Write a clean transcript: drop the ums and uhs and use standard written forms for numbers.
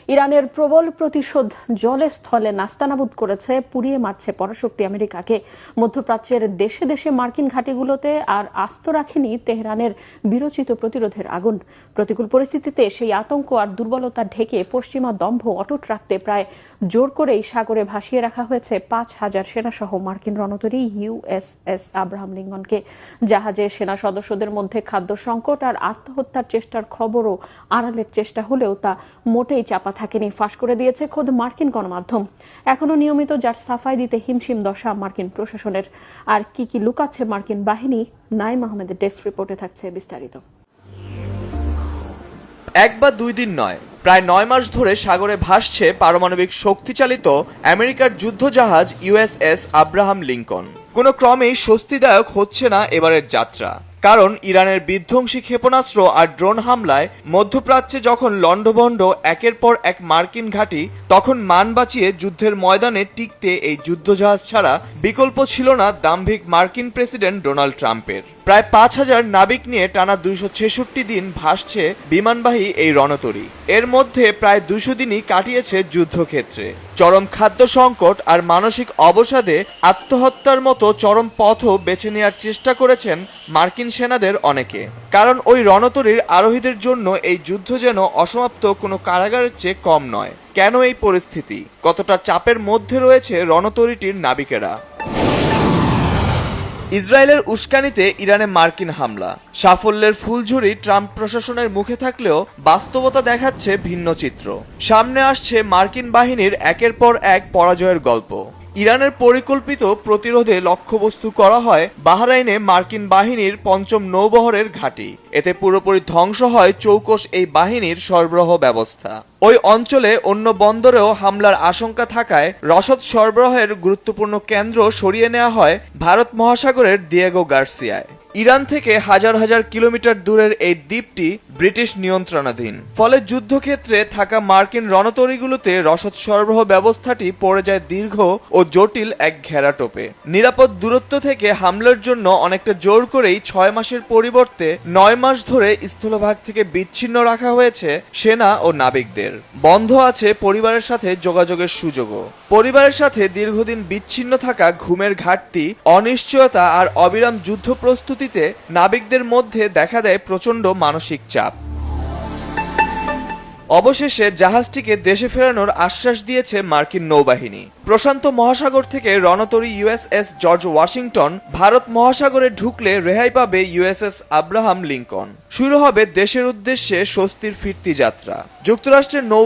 ইরানের প্রবল প্রতিশোধ জলে স্থলে নাস্তানাবুদ করেছে, পুড়িয়ে মারছে পরাশক্তি আমেরিকাকে। মধ্যপ্রাচ্যের দেশে দেশে মার্কিন ঘাঁটিগুলোতে আর আস্ত রাখেনি তেহরানের বিরচিত প্রতিরোধের আগুন। প্রতিকূল পরিস্থিতিতে সেই আতঙ্ক আর দুর্বলতা ঢেকে পশ্চিমা দম্ভ অটুট রাখতে প্রায় জোর করেই সাগরে ভাসিয়ে রাখা হয়েছে 5,000 সেনাসহ মার্কিন রণতরী ইউএসএস আব্রাহাম লিঙ্কনকে। জাহাজের সেনা সদস্যদের মধ্যে খাদ্য সংকট আর আত্মহত্যার চেষ্টার খবরও আড়ালের চেষ্টা হলেও তা মোটেই চাপা থাকেনি, ফাঁস করে দিয়েছে খোদ মার্কিন গণমাধ্যম। এখনো নিয়মিত যার সাফাই দিতে হিমশিম দশা মার্কিন প্রশাসনের। আর কি লুকাচ্ছে মার্কিন বাহিনী, নাইম আহমেদের ডেস্ক রিপোর্টে থাকছে বিস্তারিত। এক বা দুই দিন নয়, প্রায় 9 মাস ধরে সাগরে ভাসছে পারমাণবিক শক্তিচালিত আমেরিকার যুদ্ধজাহাজ ইউএসএস আব্রাহাম লিঙ্কন। কোনো ক্রমেই স্বস্তিদায়ক হচ্ছে না এবারের যাত্রা, কারণ ইরানের বিধ্বংসী ক্ষেপণাস্ত্র আর ড্রোন হামলায় মধ্যপ্রাচ্যে যখন লণ্ডভণ্ড একের পর এক মার্কিন ঘাঁটি, তখন মান বাঁচিয়ে যুদ্ধের ময়দানে টিকতে এই যুদ্ধজাহাজ ছাড়া বিকল্প ছিল না দাম্ভিক মার্কিন প্রেসিডেন্ট ডোনাল্ড ট্রাম্পের। প্রায় 5,000 নাবিক নিয়ে টানা 266 দিন ভাসছে বিমানবাহী এই রণতরী। এর মধ্যে প্রায় 200 দিনই কাটিয়েছে যুদ্ধক্ষেত্রে। চরম খাদ্য সংকট আর মানসিক অবসাদে আত্মহত্যার মতো চরম পথও বেছে নেওয়ার চেষ্টা করেছেন মার্কিন সেনাদের অনেকে। কারণ ওই রণতরীর আরোহীদের জন্য এই যুদ্ধ যেন অসমাপ্ত কোনো কারাগারের চেয়ে কম নয়। কেন এই পরিস্থিতি? কতটা চাপের মধ্যে রয়েছে রণতরীটির নাবিকেরা? ইসরায়েলের উস্কানিতে ইরানে মার্কিন হামলা, সাফল্যের ফুলঝুরি ট্রাম্প প্রশাসনের মুখে থাকলেও বাস্তবতা দেখাচ্ছে ভিন্ন চিত্র। সামনে আসছে মার্কিন বাহিনীর একের পর এক পরাজয়ের গল্প। ইরানের পরিকল্পিত প্রতিরোধে লক্ষ্যবস্তু করা হয় বাহরাইনে মার্কিন বাহিনীর 5ম নৌবহরের ঘাঁটি। এতে পুরোপুরি ধ্বংস হয় চৌকস এই বাহিনীর সরবরাহ ব্যবস্থা। ওই অঞ্চলে অন্য বন্দরেও হামলার আশঙ্কা থাকায় রসদ সরবরাহের গুরুত্বপূর্ণ কেন্দ্র সরিয়ে নেওয়া হয় ভারত মহাসাগরের দিয়েগো গার্সিয়ায়। ইরান থেকে হাজার হাজার কিলোমিটার দূরের এই দ্বীপটি ব্রিটিশ নিয়ন্ত্রণাধীন। ফলে যুদ্ধক্ষেত্রে থাকা মার্কিন রণতরীগুলোতে রসদ সরবরাহ ব্যবস্থাটি পড়ে যায় দীর্ঘ ও জটিল এক ঘেরাটোপে। নিরাপদ দূরত্ব থেকে হামলার জন্য অনেকটা জোর করেই 6 মাসের পরিবর্তে 9 মাস ধরে স্থলভাগ থেকে বিচ্ছিন্ন রাখা হয়েছে সেনা ও নাবিকদের। বন্ধ আছে পরিবারের সাথে যোগাযোগের সুযোগও। পরিবারের সাথে দীর্ঘদিন বিচ্ছিন্ন থাকা, ঘুমের ঘাটতি, অনিশ্চয়তা আর অবিরাম যুদ্ধ প্রস্তুতিতে নাবিকদের মধ্যে দেখা দেয় প্রচণ্ড মানসিক চাপ। অবশেষে জাহাজটিকে দেশে ফেরানোর আশ্বাস দিয়েছে মার্কিন নৌবাহিনী। প্রশান্ত মহাসাগর থেকে রণতরী ইউএসএস জর্জ ওয়াশিংটন ভারত মহাসাগরে ঢুকলে রেহাই পাবে ইউএসএস আব্রাহাম লিঙ্কন। শুরু হবে দেশের উদ্দেশ্যে স্বস্তির ফিরতি যাত্রা। যুক্তরাষ্ট্রের নৌ